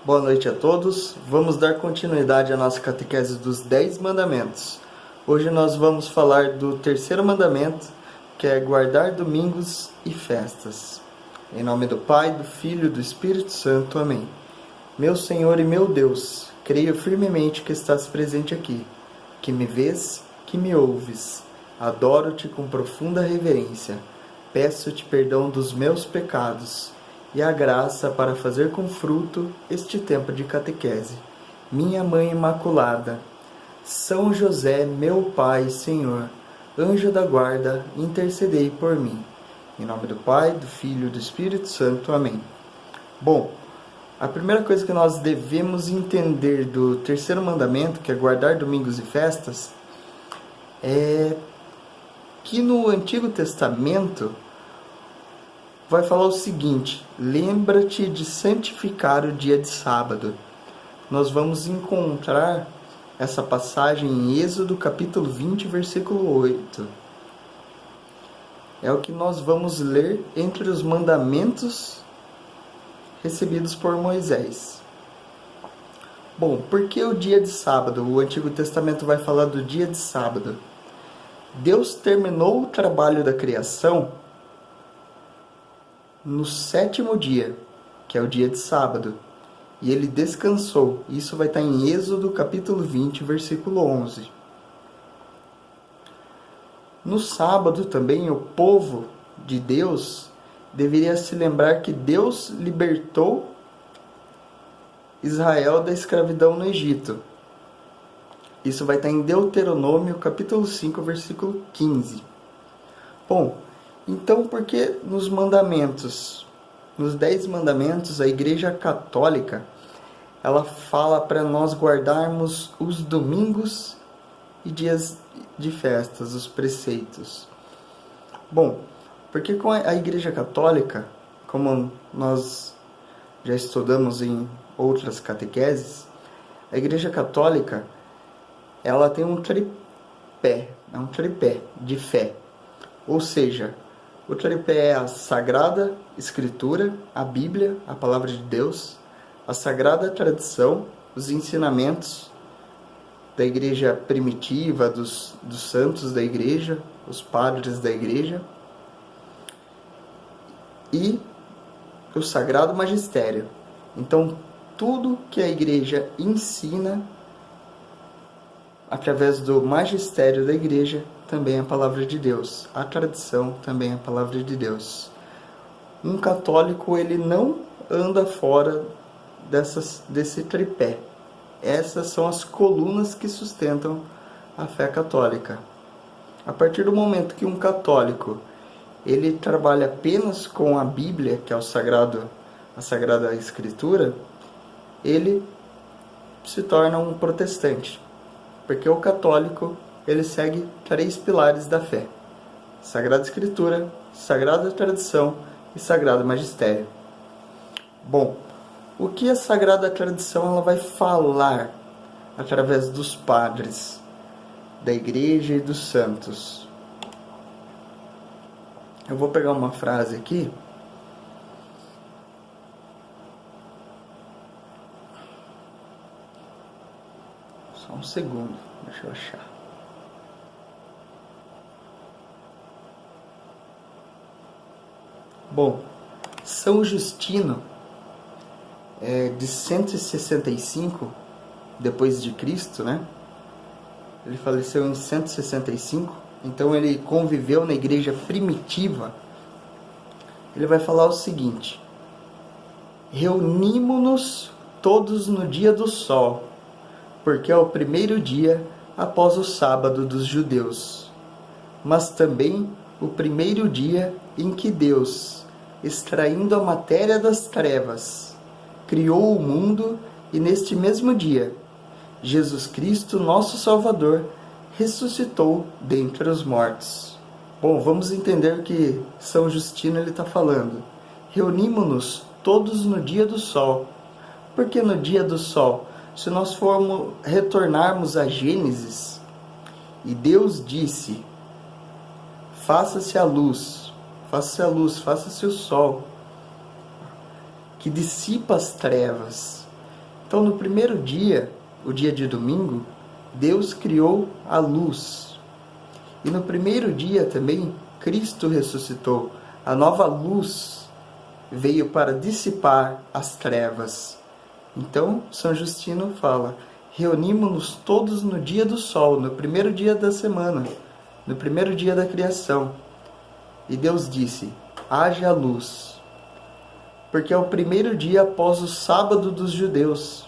Boa noite a todos. Vamos dar continuidade à nossa catequese dos 10 mandamentos. Hoje nós vamos falar do terceiro mandamento, que é guardar domingos e festas. Em nome do Pai, do Filho e do Espírito Santo. Amém. Meu Senhor e meu Deus, creio firmemente que estás presente aqui, que me vês, que me ouves. Adoro-te com profunda reverência. Peço-te perdão dos meus pecados e a graça para fazer com fruto este tempo de catequese. Minha Mãe Imaculada, São José, meu Pai e Senhor, anjo da guarda, intercedei por mim. Em nome do Pai, do Filho e do Espírito Santo. Amém. Bom, a primeira coisa que nós devemos entender do terceiro mandamento, que é guardar domingos e festas, é que no Antigo Testamento vai falar o seguinte: lembra-te de santificar o dia de sábado. Nós vamos encontrar essa passagem em Êxodo capítulo 20, versículo 8. É o que nós vamos ler entre os mandamentos recebidos por Moisés. Bom, por que o dia de sábado? O Antigo Testamento vai falar do dia de sábado. Deus terminou o trabalho da criação no sétimo dia, que é o dia de sábado, e ele descansou. Isso vai estar em Êxodo capítulo 20, versículo 11. No sábado também, o povo de Deus deveria se lembrar que Deus libertou Israel da escravidão no Egito. Isso vai estar em Deuteronômio capítulo 5, versículo 15. Bom, então, por que nos mandamentos, nos 10 mandamentos, a Igreja Católica, ela fala para nós guardarmos os domingos e dias de festas, os preceitos? Bom, porque com a Igreja Católica, como nós já estudamos em outras catequeses, a Igreja Católica, ela tem um tripé de fé. Ou seja, o tripé é a Sagrada Escritura, a Bíblia, a Palavra de Deus, a Sagrada Tradição, os ensinamentos da Igreja primitiva, dos santos da Igreja, os padres da Igreja, e o Sagrado Magistério. Então, tudo que a Igreja ensina através do magistério da Igreja também é a palavra de Deus. A tradição também é a palavra de Deus. Um católico, ele não anda fora desse tripé. Essas são as colunas que sustentam a fé católica. A partir do momento que um católico ele trabalha apenas com a Bíblia, que é a Sagrada Escritura, ele se torna um protestante. Porque o católico, ele segue 3 pilares da fé: Sagrada Escritura, Sagrada Tradição e Sagrado Magistério. Bom, o que a Sagrada Tradição ela vai falar através dos padres da Igreja e dos santos? Eu vou pegar uma frase aqui. Só um segundo, deixa eu achar. Bom, São Justino, de 165 depois de Cristo, né? Ele faleceu em 165, então ele conviveu na igreja primitiva. Ele vai falar o seguinte: reunimo-nos todos no dia do sol, porque é o primeiro dia após o sábado dos judeus, mas também o primeiro dia em que Deus, extraindo a matéria das trevas, criou o mundo, e neste mesmo dia, Jesus Cristo, nosso Salvador, ressuscitou dentre os mortos. Bom, vamos entender o que São Justino está falando. Reunimo-nos todos no dia do sol. Por que no dia do sol? Se nós formos retornarmos a Gênesis, e Deus disse: faça-se a luz, faça-se o sol, que dissipa as trevas. Então, no primeiro dia, o dia de domingo, Deus criou a luz. E no primeiro dia também, Cristo ressuscitou. A nova luz veio para dissipar as trevas. Então, São Justino fala: reunimos-nos todos no dia do sol, no primeiro dia da semana, no primeiro dia da criação. E Deus disse: haja luz. Porque é o primeiro dia após o sábado dos judeus.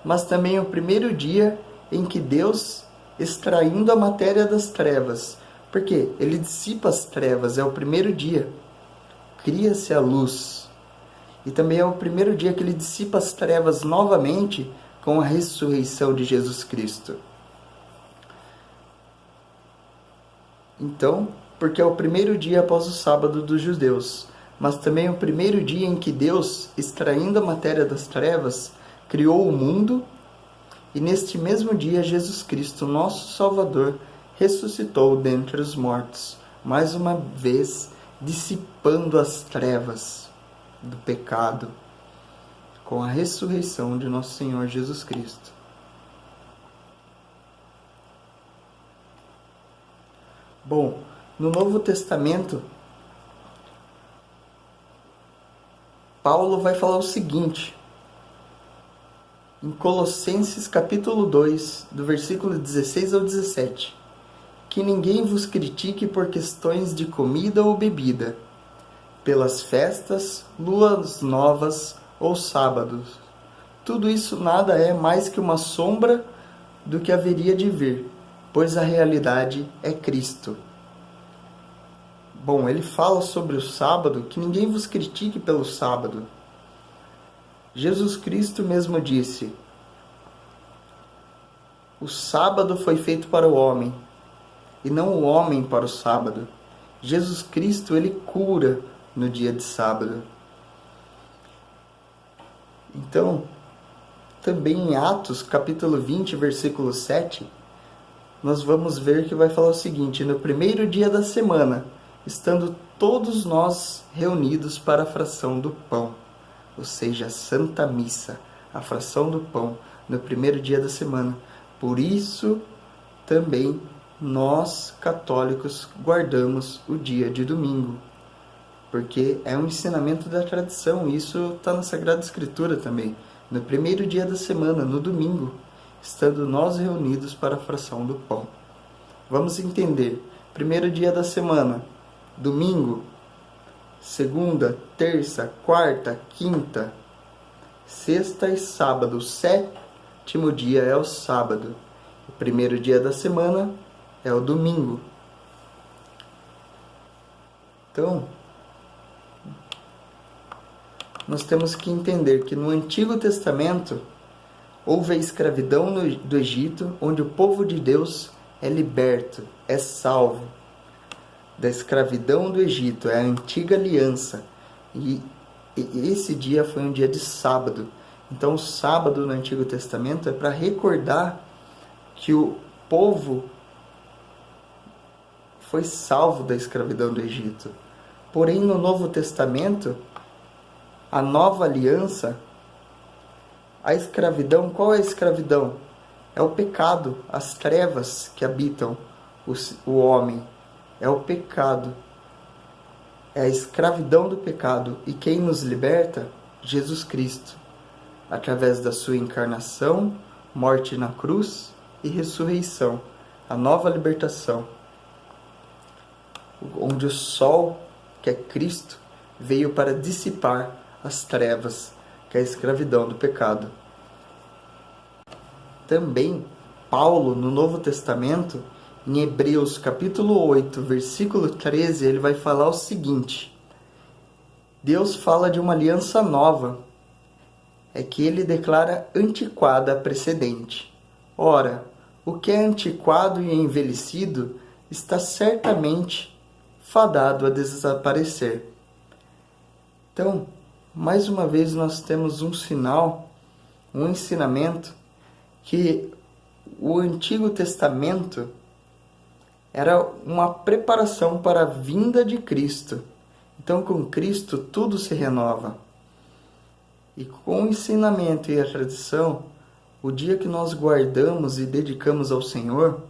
Mas também é o primeiro dia em que Deus, extraindo a matéria das trevas, porque Ele dissipa as trevas, é o primeiro dia, cria-se a luz. E também é o primeiro dia que Ele dissipa as trevas novamente com a ressurreição de Jesus Cristo. Então, porque é o primeiro dia após o sábado dos judeus, mas também é o primeiro dia em que Deus, extraindo a matéria das trevas, criou o mundo, e neste mesmo dia Jesus Cristo, nosso Salvador, ressuscitou dentre os mortos, mais uma vez dissipando as trevas do pecado, com a ressurreição de nosso Senhor Jesus Cristo. Bom, no Novo Testamento, Paulo vai falar o seguinte, em Colossenses capítulo 2, do versículo 16 ao 17, que ninguém vos critique por questões de comida ou bebida, pelas festas, luas novas ou sábados. Tudo isso nada é mais que uma sombra do que haveria de vir, pois a realidade é Cristo. Bom, ele fala sobre o sábado, que ninguém vos critique pelo sábado. Jesus Cristo mesmo disse: o sábado foi feito para o homem, e não o homem para o sábado. Jesus Cristo, ele cura no dia de sábado. Então, também em Atos, capítulo 20, versículo 7, nós vamos ver que vai falar o seguinte: no primeiro dia da semana, estando todos nós reunidos para a fração do pão, ou seja, a Santa Missa, a fração do pão, no primeiro dia da semana. Por isso, também nós, católicos, guardamos o dia de domingo, porque é um ensinamento da tradição, isso está na Sagrada Escritura também. No primeiro dia da semana, no domingo, estando nós reunidos para a fração do pão. Vamos entender. Primeiro dia da semana, domingo, segunda, terça, quarta, quinta, sexta e sábado. O sétimo dia é o sábado. O primeiro dia da semana é o domingo. Então, nós temos que entender que no Antigo Testamento houve a escravidão do Egito, onde o povo de Deus é liberto, é salvo da escravidão do Egito, é a antiga aliança. E esse dia foi um dia de sábado. Então, o sábado no Antigo Testamento é para recordar que o povo foi salvo da escravidão do Egito. Porém, no Novo Testamento, a nova aliança, a escravidão, qual é a escravidão? É o pecado, as trevas que habitam o homem. É o pecado, é a escravidão do pecado. E quem nos liberta? Jesus Cristo, através da sua encarnação, morte na cruz e ressurreição, a nova libertação, onde o sol, que é Cristo, veio para dissipar as trevas, que é a escravidão do pecado. Também, Paulo, no Novo Testamento, em Hebreus capítulo 8, versículo 13, ele vai falar o seguinte: Deus fala de uma aliança nova, é que ele declara antiquada a precedente. Ora, o que é antiquado e envelhecido está certamente fadado a desaparecer. Então, mais uma vez nós temos um sinal, um ensinamento, que o Antigo Testamento era uma preparação para a vinda de Cristo. Então, com Cristo, tudo se renova. E com o ensinamento e a tradição, o dia que nós guardamos e dedicamos ao Senhor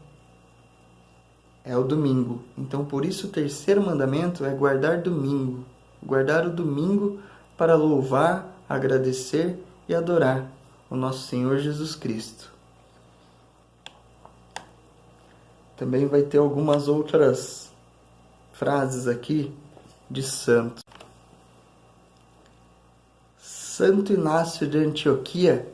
é o domingo. Então, por isso, o terceiro mandamento é guardar domingo. Guardar o domingo para louvar, agradecer e adorar o nosso Senhor Jesus Cristo. Também vai ter algumas outras frases aqui de santo. Santo Inácio de Antioquia,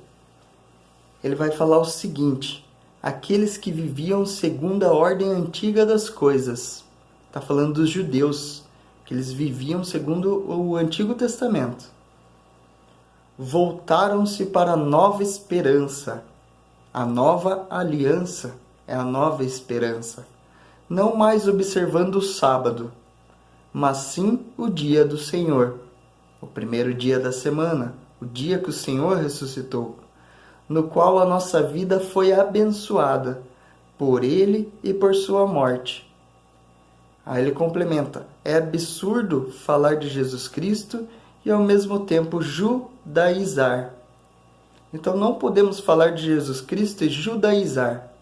ele vai falar o seguinte: aqueles que viviam segundo a ordem antiga das coisas. Está falando dos judeus, que eles viviam segundo o Antigo Testamento. Voltaram-se para a nova esperança. A nova aliança é a nova esperança. Não mais observando o sábado, mas sim o dia do Senhor. O primeiro dia da semana, o dia que o Senhor ressuscitou, no qual a nossa vida foi abençoada por Ele e por sua morte. Aí ele complementa: é absurdo falar de Jesus Cristo e ao mesmo tempo judaizar. Então não podemos falar de Jesus Cristo e judaizar.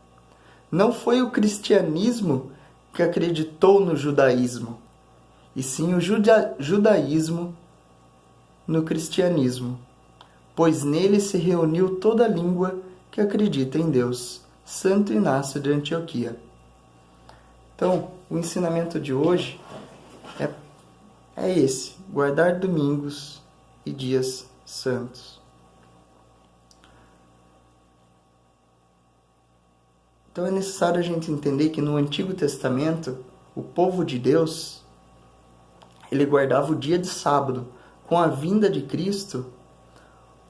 Não foi o cristianismo que acreditou no judaísmo, e sim o judaísmo no cristianismo, pois nele se reuniu toda a língua que acredita em Deus. Santo Inácio de Antioquia. Então, o ensinamento de hoje é esse: guardar domingos e dias santos. Então é necessário a gente entender que no Antigo Testamento, o povo de Deus, ele guardava o dia de sábado. Com a vinda de Cristo,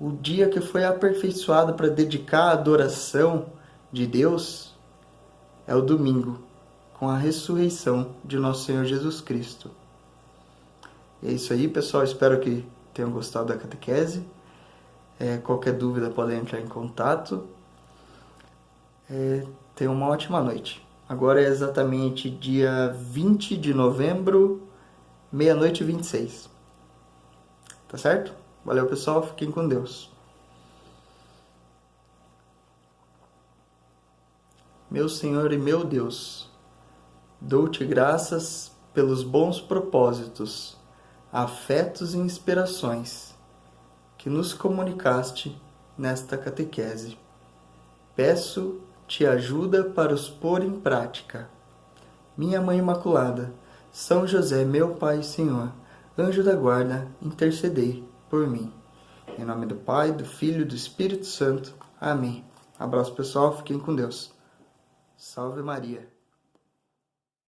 o dia que foi aperfeiçoado para dedicar a adoração de Deus é o domingo, com a ressurreição de nosso Senhor Jesus Cristo. E é isso aí, pessoal. Espero que tenham gostado da catequese. Qualquer dúvida podem entrar em contato. Tenham uma ótima noite. Agora é exatamente dia 20 de novembro, meia-noite e 26. Tá certo? Valeu, pessoal. Fiquem com Deus. Meu Senhor e meu Deus, dou-te graças pelos bons propósitos, afetos e inspirações que nos comunicaste nesta catequese. Peço-te ajuda para os pôr em prática. Minha Mãe Imaculada, São José, meu Pai e Senhor, anjo da guarda, intercedei por mim. Em nome do Pai, do Filho e do Espírito Santo. Amém. Abraço, pessoal. Fiquem com Deus. Salve Maria.